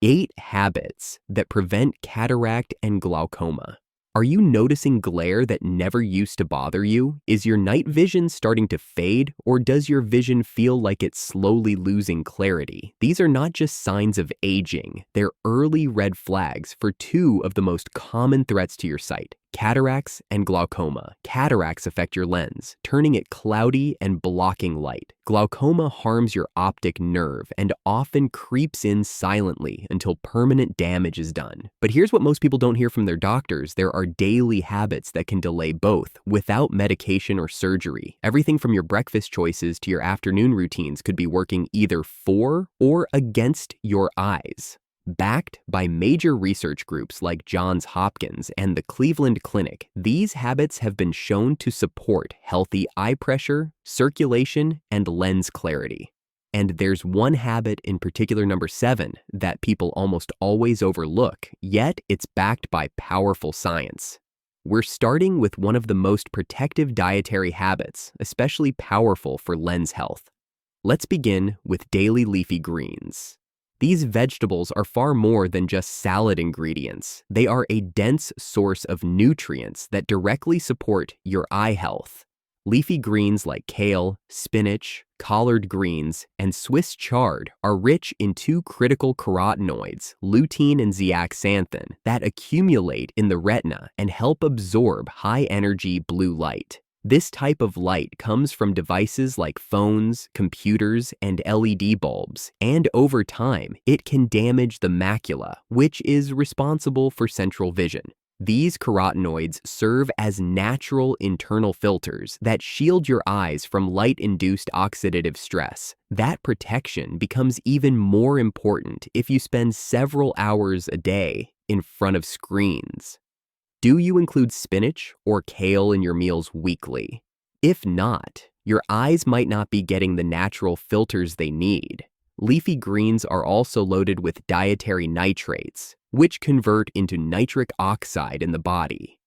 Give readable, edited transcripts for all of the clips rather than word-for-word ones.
8 habits that prevent cataract and glaucoma. Are you noticing glare that never used to bother you? Is your night vision starting to fade, or does your vision feel like it's slowly losing clarity? These are not just signs of aging, they're early red flags for 2 of the most common threats to your sight: cataracts and glaucoma. Cataracts affect your lens, turning it cloudy and blocking light. Glaucoma harms your optic nerve and often creeps in silently until permanent damage is done. But here's what most people don't hear from their doctors: there are daily habits that can delay both without medication or surgery. Everything from your breakfast choices to your afternoon routines could be working either for or against your eyes. Backed by major research groups like Johns Hopkins and the Cleveland Clinic, these habits have been shown to support healthy eye pressure, circulation, and lens clarity. And there's one habit in particular, number 7, that people almost always overlook, yet it's backed by powerful science. We're starting with one of the most protective dietary habits, especially powerful for lens health. Let's begin with daily leafy greens. These vegetables are far more than just salad ingredients. They are a dense source of nutrients that directly support your eye health. Leafy greens like kale, spinach, collard greens, and Swiss chard are rich in 2 critical carotenoids, lutein and zeaxanthin, that accumulate in the retina and help absorb high-energy blue light. This type of light comes from devices like phones, computers, and LED bulbs, and over time, it can damage the macula, which is responsible for central vision. These carotenoids serve as natural internal filters that shield your eyes from light-induced oxidative stress. That protection becomes even more important if you spend several hours a day in front of screens. Do you include spinach or kale in your meals weekly? If not, your eyes might not be getting the natural filters they need. Leafy greens are also loaded with dietary nitrates, which convert into nitric oxide in the body.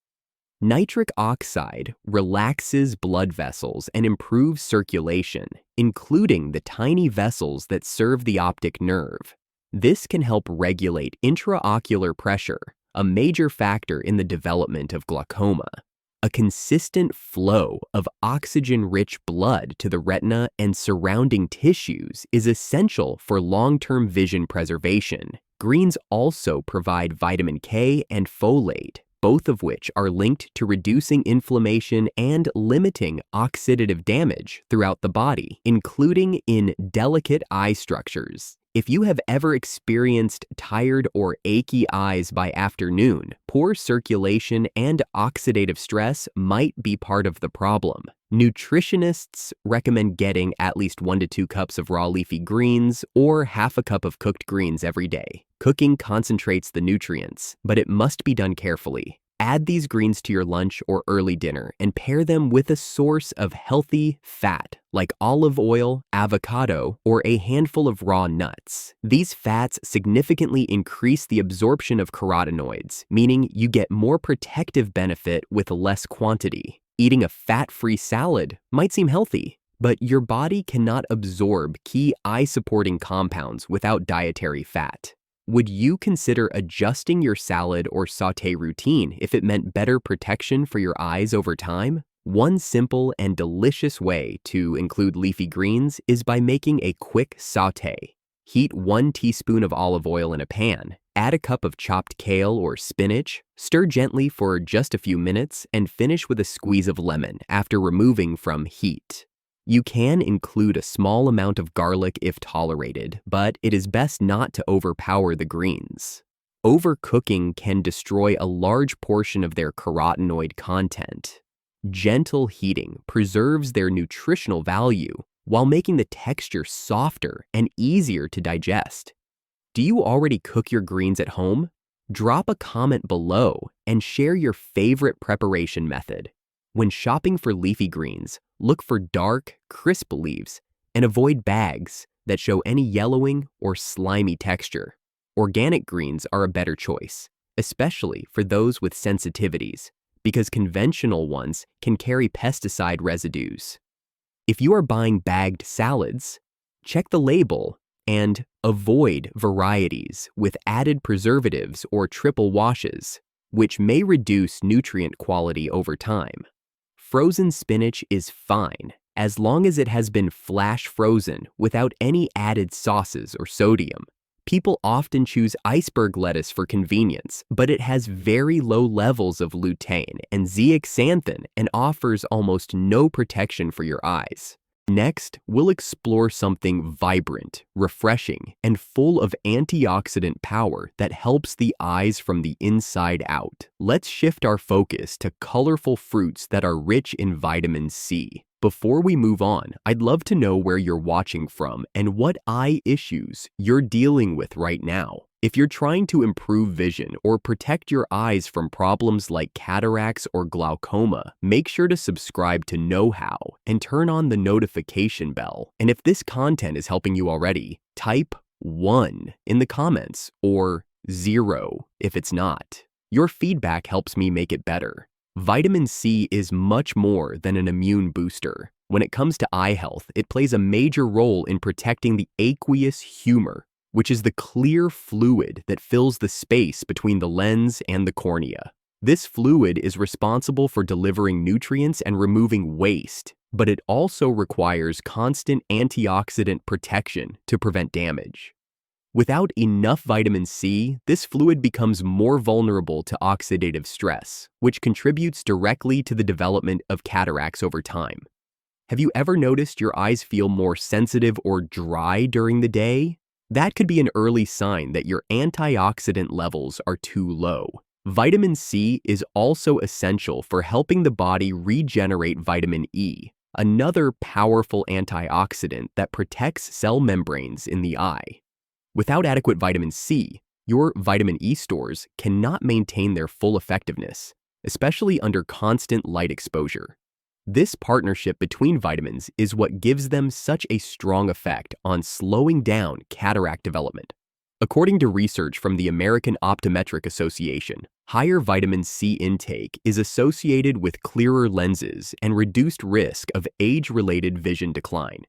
Nitric oxide relaxes blood vessels and improves circulation, including the tiny vessels that serve the optic nerve. This can help regulate intraocular pressure, a major factor in the development of glaucoma. A consistent flow of oxygen-rich blood to the retina and surrounding tissues is essential for long-term vision preservation. Greens also provide vitamin K and folate, both of which are linked to reducing inflammation and limiting oxidative damage throughout the body, including in delicate eye structures. If you have ever experienced tired or achy eyes by afternoon, poor circulation and oxidative stress might be part of the problem. Nutritionists recommend getting at least 1 to 2 cups of raw leafy greens or half a cup of cooked greens every day. Cooking concentrates the nutrients, but it must be done carefully. Add these greens to your lunch or early dinner and pair them with a source of healthy fat like olive oil, avocado, or a handful of raw nuts. These fats significantly increase the absorption of carotenoids, meaning you get more protective benefit with less quantity. Eating a fat-free salad might seem healthy, but your body cannot absorb key eye-supporting compounds without dietary fat. Would you consider adjusting your salad or sauté routine if it meant better protection for your eyes over time? One simple and delicious way to include leafy greens is by making a quick sauté. Heat 1 teaspoon of olive oil in a pan, add a cup of chopped kale or spinach, stir gently for just a few minutes, and finish with a squeeze of lemon after removing from heat. You can include a small amount of garlic if tolerated, but it is best not to overpower the greens. Overcooking can destroy a large portion of their carotenoid content. Gentle heating preserves their nutritional value while making the texture softer and easier to digest. Do you already cook your greens at home? Drop a comment below and share your favorite preparation method. When shopping for leafy greens, look for dark, crisp leaves and avoid bags that show any yellowing or slimy texture. Organic greens are a better choice, especially for those with sensitivities, because conventional ones can carry pesticide residues. If you are buying bagged salads, check the label and Avoid varieties with added preservatives or triple washes, which may reduce nutrient quality over time. Frozen spinach is fine as long as it has been flash frozen without any added sauces or sodium. People often choose iceberg lettuce for convenience, but it has very low levels of lutein and zeaxanthin and offers almost no protection for your eyes. Next, we'll explore something vibrant, refreshing, and full of antioxidant power that helps the eyes from the inside out. Let's shift our focus to colorful fruits that are rich in vitamin C. Before we move on, I'd love to know where you're watching from and what eye issues you're dealing with right now. If you're trying to improve vision or protect your eyes from problems like cataracts or glaucoma, make sure to subscribe to Knowhow and turn on the notification bell. And if this content is helping you already, type 1 in the comments or 0 if it's not. Your feedback helps me make it better. Vitamin C is much more than an immune booster. When it comes to eye health, it plays a major role in protecting the aqueous humor, which is the clear fluid that fills the space between the lens and the cornea. This fluid is responsible for delivering nutrients and removing waste, but it also requires constant antioxidant protection to prevent damage. Without enough vitamin C, this fluid becomes more vulnerable to oxidative stress, which contributes directly to the development of cataracts over time. Have you ever noticed your eyes feel more sensitive or dry during the day? That could be an early sign that your antioxidant levels are too low. Vitamin C is also essential for helping the body regenerate vitamin E, another powerful antioxidant that protects cell membranes in the eye. Without adequate vitamin C, your vitamin E stores cannot maintain their full effectiveness, especially under constant light exposure. This partnership between vitamins is what gives them such a strong effect on slowing down cataract development. According to research from the American Optometric Association, higher vitamin C intake is associated with clearer lenses and reduced risk of age-related vision decline.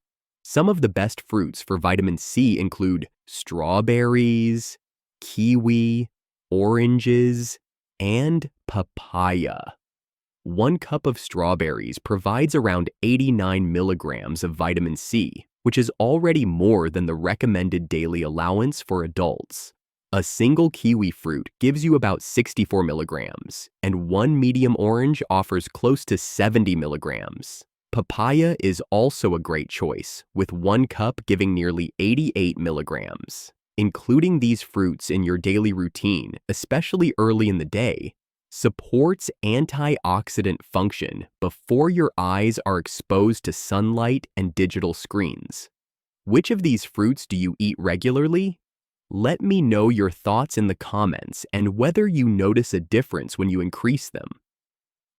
Some of the best fruits for vitamin C include strawberries, kiwi, oranges, and papaya. 1 cup of strawberries provides around 89 milligrams of vitamin C, which is already more than the recommended daily allowance for adults. A single kiwi fruit gives you about 64 milligrams, and 1 medium orange offers close to 70 milligrams. Papaya is also a great choice, with 1 cup giving nearly 88 milligrams. Including these fruits in your daily routine, especially early in the day, supports antioxidant function before your eyes are exposed to sunlight and digital screens. Which of these fruits do you eat regularly? Let me know your thoughts in the comments and whether you notice a difference when you increase them.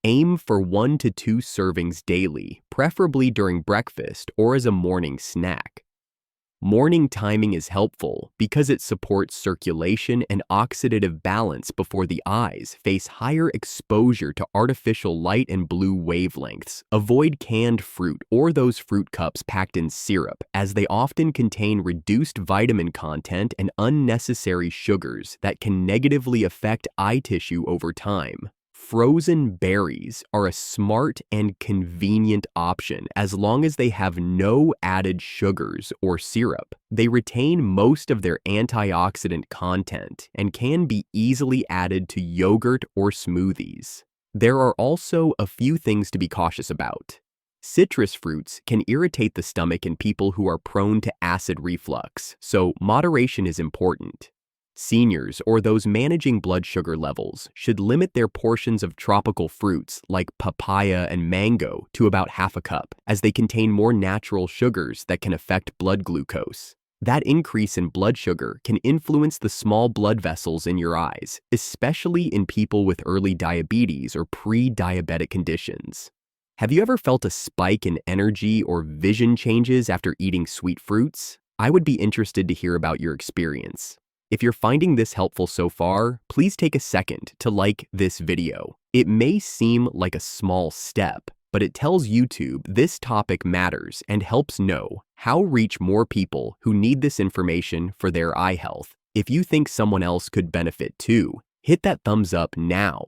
Aim for 1 to 2 servings daily, preferably during breakfast or as a morning snack. Morning timing is helpful because it supports circulation and oxidative balance before the eyes face higher exposure to artificial light and blue wavelengths. Avoid canned fruit or those fruit cups packed in syrup, as they often contain reduced vitamin content and unnecessary sugars that can negatively affect eye tissue over time. Frozen berries are a smart and convenient option as long as they have no added sugars or syrup. They retain most of their antioxidant content and can be easily added to yogurt or smoothies. There are also a few things to be cautious about. Citrus fruits can irritate the stomach in people who are prone to acid reflux, so moderation is important. Seniors or those managing blood sugar levels should limit their portions of tropical fruits like papaya and mango to about half a cup, as they contain more natural sugars that can affect blood glucose. That increase in blood sugar can influence the small blood vessels in your eyes, especially in people with early diabetes or pre-diabetic conditions. Have you ever felt a spike in energy or vision changes after eating sweet fruits? I would be interested to hear about your experience. If you're finding this helpful so far, please take a second to like this video. It may seem like a small step, but it tells YouTube this topic matters and helps know how to reach more people who need this information for their eye health. If you think someone else could benefit too, hit that thumbs up now.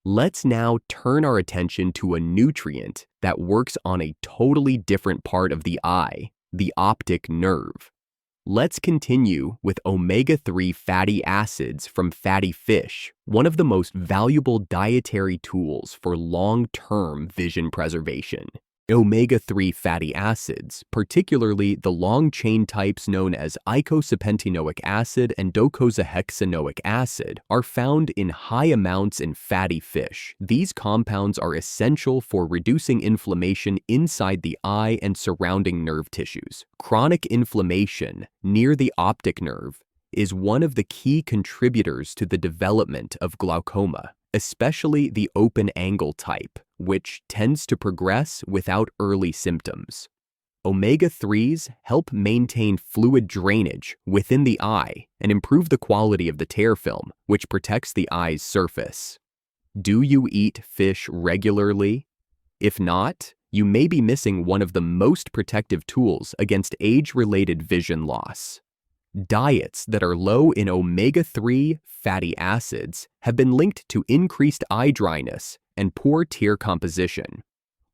Let's now turn our attention to a nutrient that works on a totally different part of the eye, the optic nerve. Let's continue with omega-3 fatty acids from fatty fish, one of the most valuable dietary tools for long-term vision preservation. Omega-3 fatty acids, particularly the long-chain types known as eicosapentaenoic acid and docosahexaenoic acid, are found in high amounts in fatty fish. These compounds are essential for reducing inflammation inside the eye and surrounding nerve tissues. Chronic inflammation near the optic nerve is one of the key contributors to the development of glaucoma, especially the open-angle type, which tends to progress without early symptoms. Omega-3s help maintain fluid drainage within the eye and improve the quality of the tear film, which protects the eye's surface. Do you eat fish regularly? If not, you may be missing one of the most protective tools against age-related vision loss. Diets that are low in omega-3 fatty acids have been linked to increased eye dryness and poor tear composition.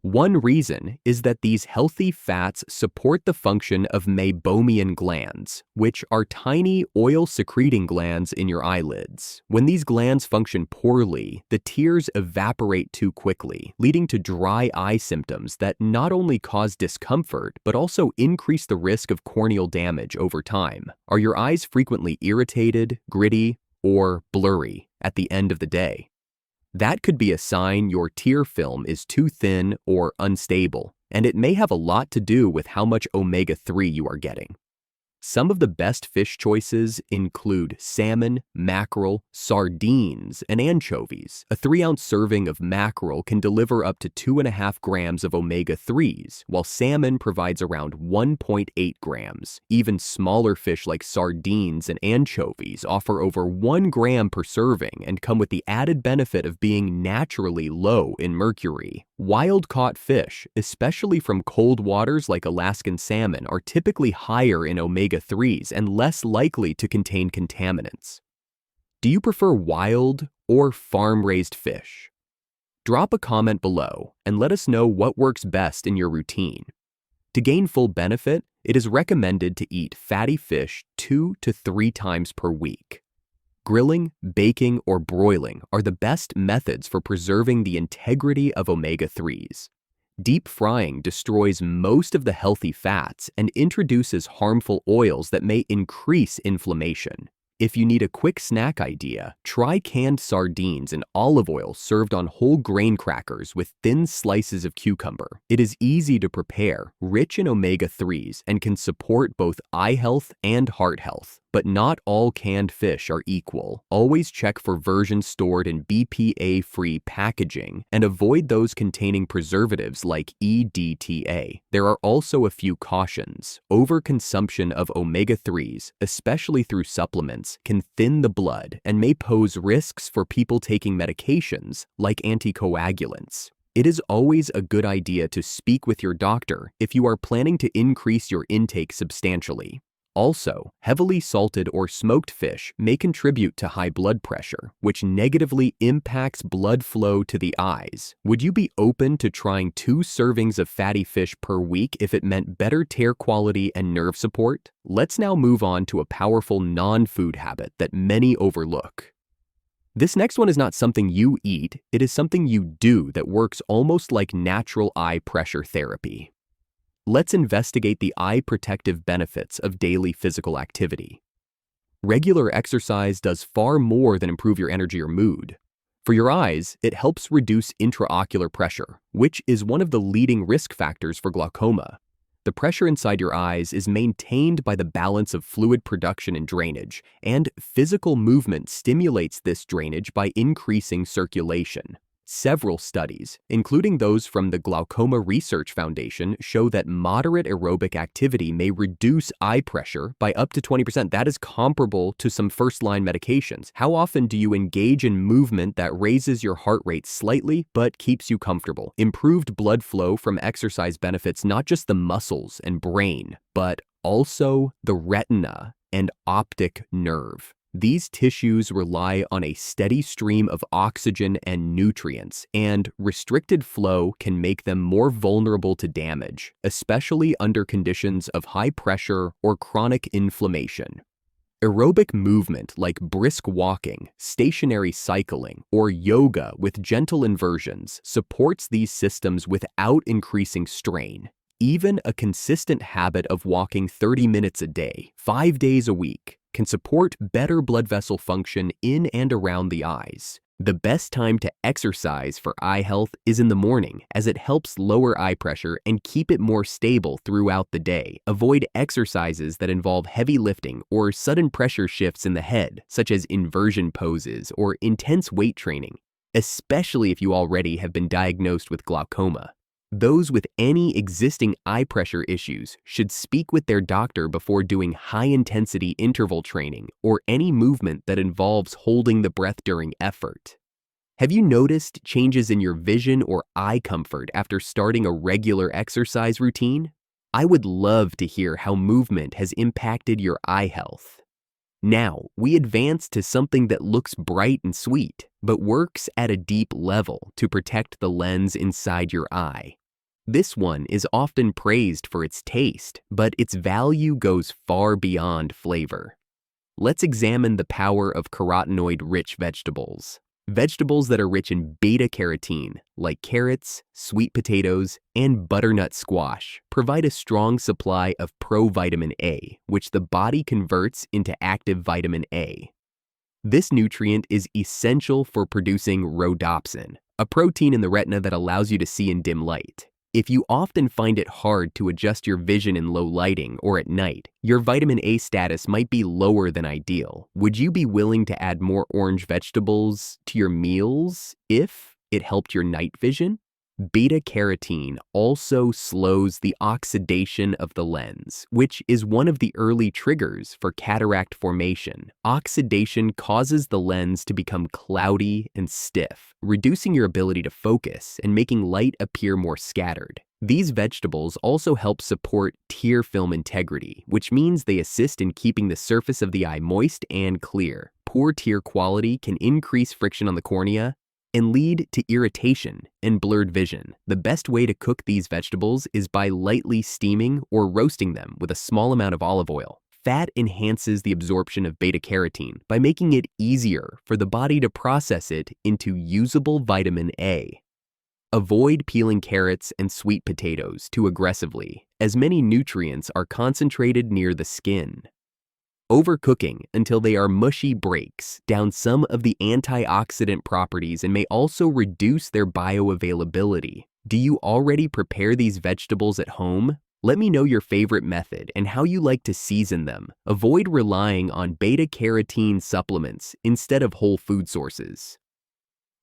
One reason is that these healthy fats support the function of meibomian glands, which are tiny oil-secreting glands in your eyelids. When these glands function poorly, the tears evaporate too quickly, leading to dry eye symptoms that not only cause discomfort, but also increase the risk of corneal damage over time. Are your eyes frequently irritated, gritty, or blurry at the end of the day? That could be a sign your tear film is too thin or unstable, and it may have a lot to do with how much omega-3 you are getting. Some of the best fish choices include salmon, mackerel, sardines, and anchovies. A 3-ounce serving of mackerel can deliver up to 2.5 grams of omega-3s, while salmon provides around 1.8 grams. Even smaller fish like sardines and anchovies offer over 1 gram per serving and come with the added benefit of being naturally low in mercury. Wild-caught fish, especially from cold waters like Alaskan salmon, are typically higher in omega-3s and less likely to contain contaminants. Do you prefer wild or farm-raised fish? Drop a comment below and let us know what works best in your routine. To gain full benefit, it is recommended to eat fatty fish 2 to 3 times per week. Grilling, baking, or broiling are the best methods for preserving the integrity of omega-3s. Deep frying destroys most of the healthy fats and introduces harmful oils that may increase inflammation. If you need a quick snack idea, try canned sardines in olive oil served on whole grain crackers with thin slices of cucumber. It is easy to prepare, rich in omega-3s, and can support both eye health and heart health. But not all canned fish are equal. Always check for versions stored in BPA-free packaging and avoid those containing preservatives like EDTA. There are also a few cautions. Overconsumption of omega-3s, especially through supplements, can thin the blood and may pose risks for people taking medications like anticoagulants. It is always a good idea to speak with your doctor if you are planning to increase your intake substantially. Also, heavily salted or smoked fish may contribute to high blood pressure, which negatively impacts blood flow to the eyes. Would you be open to trying 2 servings of fatty fish per week if it meant better tear quality and nerve support? Let's now move on to a powerful non-food habit that many overlook. This next one is not something you eat, it is something you do that works almost like natural eye pressure therapy. Let's investigate the eye protective benefits of daily physical activity. Regular exercise does far more than improve your energy or mood. For your eyes, it helps reduce intraocular pressure, which is one of the leading risk factors for glaucoma. The pressure inside your eyes is maintained by the balance of fluid production and drainage, and physical movement stimulates this drainage by increasing circulation. Several studies, including those from the Glaucoma Research Foundation, show that moderate aerobic activity may reduce eye pressure by up to 20%. That is comparable to some first-line medications. How often do you engage in movement that raises your heart rate slightly but keeps you comfortable? Improved blood flow from exercise benefits not just the muscles and brain, but also the retina and optic nerve. These tissues rely on a steady stream of oxygen and nutrients, and restricted flow can make them more vulnerable to damage, especially under conditions of high pressure or chronic inflammation. Aerobic movement like brisk walking, stationary cycling, or yoga with gentle inversions supports these systems without increasing strain. Even a consistent habit of walking 30 minutes a day, 5 days a week, can support better blood vessel function in and around the eyes. The best time to exercise for eye health is in the morning, as it helps lower eye pressure and keep it more stable throughout the day. Avoid exercises that involve heavy lifting or sudden pressure shifts in the head, such as inversion poses or intense weight training, especially if you already have been diagnosed with glaucoma. Those with any existing eye pressure issues should speak with their doctor before doing high-intensity interval training or any movement that involves holding the breath during effort. Have you noticed changes in your vision or eye comfort after starting a regular exercise routine? I would love to hear how movement has impacted your eye health. Now, we advance to something that looks bright and sweet, but works at a deep level to protect the lens inside your eye. This one is often praised for its taste, but its value goes far beyond flavor. Let's examine the power of carotenoid-rich vegetables. Vegetables that are rich in beta-carotene, like carrots, sweet potatoes, and butternut squash, provide a strong supply of provitamin A, which the body converts into active vitamin A. This nutrient is essential for producing rhodopsin, a protein in the retina that allows you to see in dim light. If you often find it hard to adjust your vision in low lighting or at night, your vitamin A status might be lower than ideal. Would you be willing to add more orange vegetables to your meals if it helped your night vision? Beta-carotene also slows the oxidation of the lens, which is one of the early triggers for cataract formation. Oxidation causes the lens to become cloudy and stiff, reducing your ability to focus and making light appear more scattered. These vegetables also help support tear film integrity, which means they assist in keeping the surface of the eye moist and clear. Poor tear quality can increase friction on the cornea and lead to irritation and blurred vision. The best way to cook these vegetables is by lightly steaming or roasting them with a small amount of olive oil. Fat enhances the absorption of beta-carotene by making it easier for the body to process it into usable vitamin A. Avoid peeling carrots and sweet potatoes too aggressively, as many nutrients are concentrated near the skin. Overcooking until they are mushy breaks down some of the antioxidant properties and may also reduce their bioavailability. Do you already prepare these vegetables at home? Let me know your favorite method and how you like to season them. Avoid relying on beta-carotene supplements instead of whole food sources.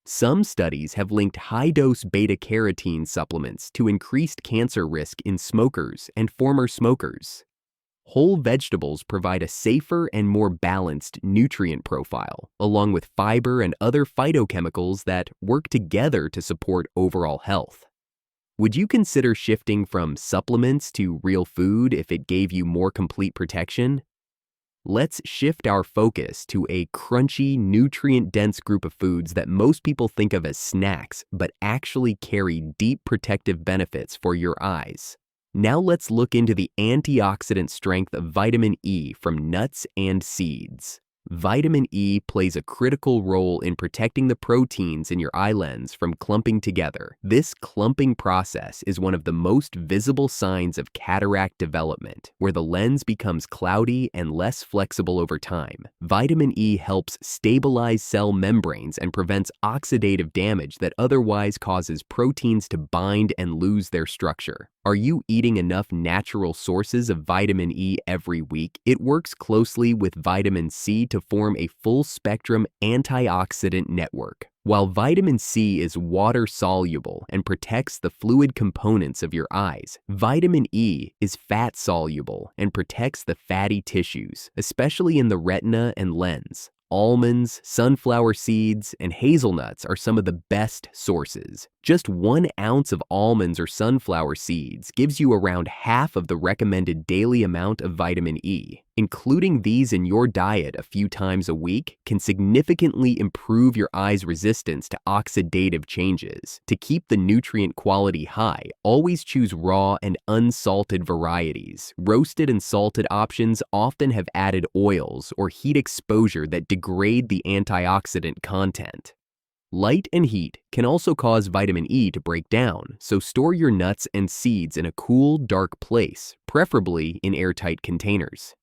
Some studies have linked high-dose beta-carotene supplements to increased cancer risk in smokers and former smokers. Whole vegetables provide a safer and more balanced nutrient profile, along with fiber and other phytochemicals that work together to support overall health. Would you consider shifting from supplements to real food if it gave you more complete protection? Let's shift our focus to a crunchy, nutrient-dense group of foods that most people think of as snacks, but actually carry deep protective benefits for your eyes. Now let's look into the antioxidant strength of vitamin E from nuts and seeds. Vitamin E plays a critical role in protecting the proteins in your eye lens from clumping together. This clumping process is one of the most visible signs of cataract development, where the lens becomes cloudy and less flexible over time. Vitamin E helps stabilize cell membranes and prevents oxidative damage that otherwise causes proteins to bind and lose their structure. Are you eating enough natural sources of vitamin E every week? It works closely with vitamin C to form a full-spectrum antioxidant network. While vitamin C is water-soluble and protects the fluid components of your eyes, vitamin E is fat-soluble and protects the fatty tissues, especially in the retina and lens. Almonds, sunflower seeds, and hazelnuts are some of the best sources. Just 1 ounce of almonds or sunflower seeds gives you around half of the recommended daily amount of vitamin E. Including these in your diet a few times a week can significantly improve your eye's resistance to oxidative changes. To keep the nutrient quality high, always choose raw and unsalted varieties. Roasted and salted options often have added oils or heat exposure that degrade the antioxidant content. Light and heat can also cause vitamin E to break down, so store your nuts and seeds in a cool, dark place, preferably in airtight containers.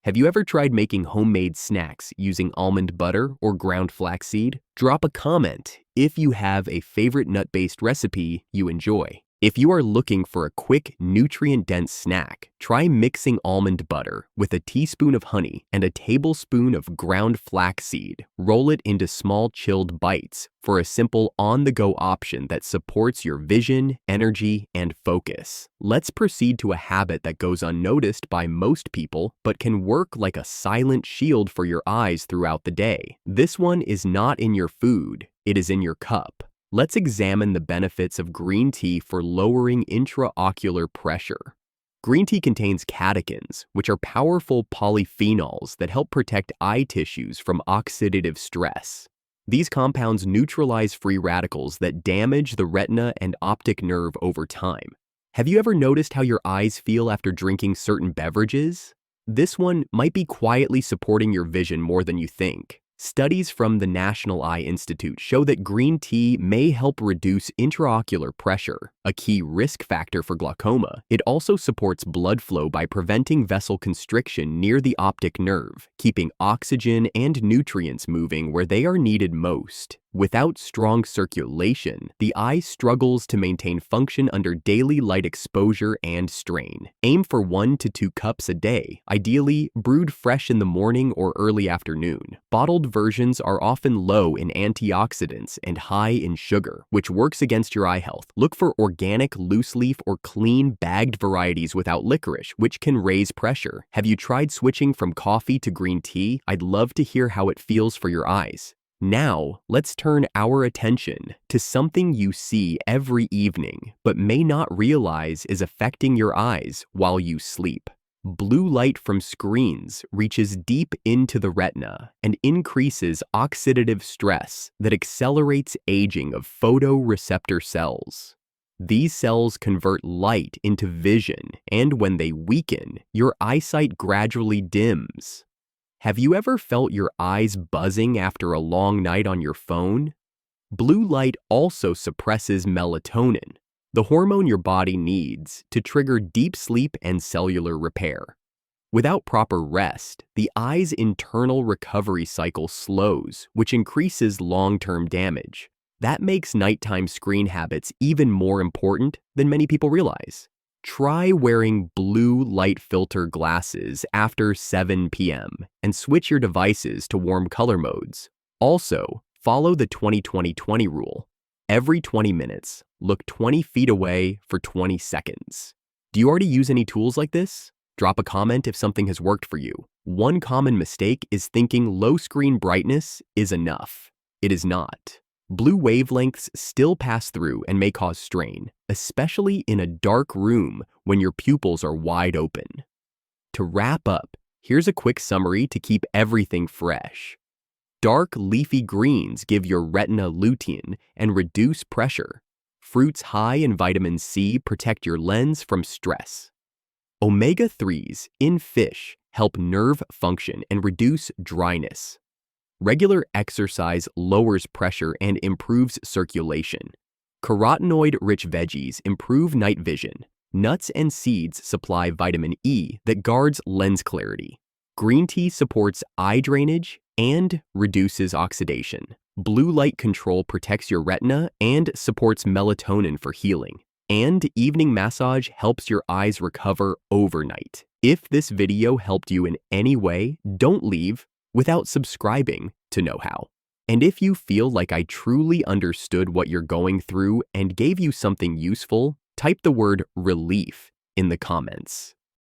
Have you ever tried making homemade snacks using almond butter or ground flaxseed? Drop a comment if you have a favorite nut-based recipe you enjoy. If you are looking for a quick, nutrient-dense snack, try mixing almond butter with a teaspoon of honey and a tablespoon of ground flaxseed. Roll it into small chilled bites for a simple on-the-go option that supports your vision, energy, and focus. Let's proceed to a habit that goes unnoticed by most people but can work like a silent shield for your eyes throughout the day. This one is not in your food, it is in your cup. Let's examine the benefits of green tea for lowering intraocular pressure. Green tea contains catechins, which are powerful polyphenols that help protect eye tissues from oxidative stress. These compounds neutralize free radicals that damage the retina and optic nerve over time. Have you ever noticed how your eyes feel after drinking certain beverages? This one might be quietly supporting your vision more than you think. Studies from the National Eye Institute show that green tea may help reduce intraocular pressure, a key risk factor for glaucoma. It also supports blood flow by preventing vessel constriction near the optic nerve, keeping oxygen and nutrients moving where they are needed most. Without strong circulation, the eye struggles to maintain function under daily light exposure and strain. Aim for 1 to 2 cups a day, ideally brewed fresh in the morning or early afternoon. Bottled versions are often low in antioxidants and high in sugar, which works against your eye health. Look for organic, loose leaf, or clean, bagged varieties without licorice, which can raise pressure. Have you tried switching from coffee to green tea? I'd love to hear how it feels for your eyes. Now, let's turn our attention to something you see every evening but may not realize is affecting your eyes while you sleep. Blue light from screens reaches deep into the retina and increases oxidative stress that accelerates aging of photoreceptor cells. These cells convert light into vision, and when they weaken, your eyesight gradually dims. Have you ever felt your eyes buzzing after a long night on your phone? Blue light also suppresses melatonin, the hormone your body needs to trigger deep sleep and cellular repair. Without proper rest, the eye's internal recovery cycle slows, which increases long-term damage. That makes nighttime screen habits even more important than many people realize. Try wearing blue light filter glasses after 7 p.m. and switch your devices to warm color modes. Also, follow the 20-20-20 rule. Every 20 minutes, look 20 feet away for 20 seconds. Do you already use any tools like this? Drop a comment if something has worked for you. One common mistake is thinking low screen brightness is enough. It is not. Blue wavelengths still pass through and may cause strain, especially in a dark room when your pupils are wide open. To wrap up, here's a quick summary to keep everything fresh. Dark leafy greens give your retina lutein and reduce pressure. Fruits high in vitamin C protect your lens from stress. Omega-3s in fish help nerve function and reduce dryness. Regular exercise lowers pressure and improves circulation. Carotenoid-rich veggies improve night vision. Nuts and seeds supply vitamin E that guards lens clarity. Green tea supports eye drainage and reduces oxidation. Blue light control protects your retina and supports melatonin for healing. And evening massage helps your eyes recover overnight. If this video helped you in any way, don't leave without subscribing to Knowhow. And if you feel like I truly understood what you're going through and gave you something useful, type the word relief in the comments.